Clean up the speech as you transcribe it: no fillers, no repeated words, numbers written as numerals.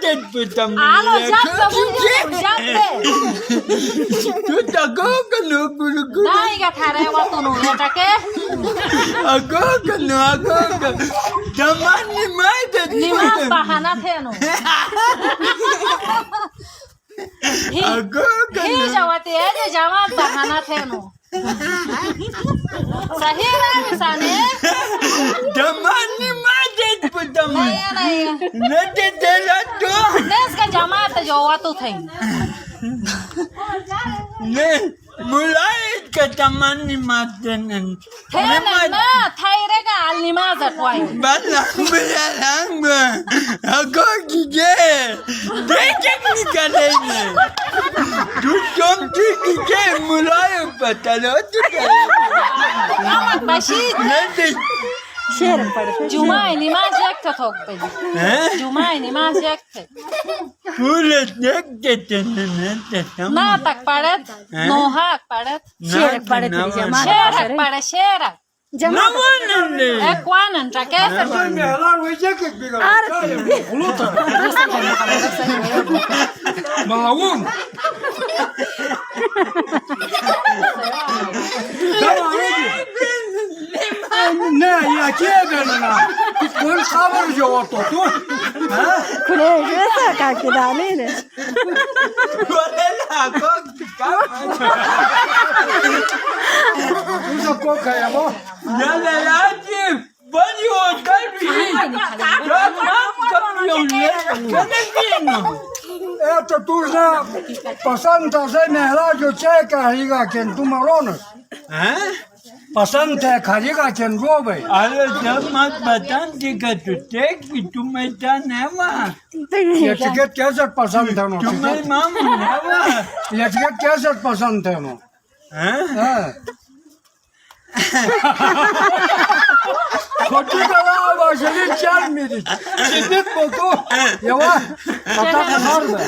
देत पुतम आलो जास्त बोलू जास्त तू तको कनो गुरु नाही का थारे वातून येटाके अगो जमानी माय देत निवास बहाना थेनो अगो ही जवते जे जवात बहाना थेनो सही ना मिसाने जमानी माय देत पुतम नाही न ते देला तो नेस का जमात जो वातू थई ने मुलाय का जमानी मातन थेना ना थायरे का आलनी माझट वाई बालांग अगो कीजे देखे निकले ने तू चोमती कीजे मुलाय पतलो तू बशी ने शेर पडत जुमाय निमाज एकट थोकते हैं जुमाय निमाज एकट फूल देखते ने ते ना तक पडत नोहाक पडत शेर पडत जमा शेरक पडत शेरक जमा नवनले ekwanan takese मेहरान वैसे के बिगड़ Malawun. Ne ya kiyedena? Kun kabar jovato tu. कुठे ड्रेस काकी दाले रे बोलेला को का Uza koka ya bo. Nala laji bani hotel bi Eto tu zna pasanta se mehrajo cheka higa ken tu maronas. हैं Pasante khariga ken robe. अरे जब मत बता दिखा तू टेक भी तुम्हें जान है वहाँ Yetiket keset pasante no. तुम्हें माम है वहाँ Yetiket keset pasante no. हैं Kotu kala başını çalmıyor. Şimdi bu yava. Kata kasar be.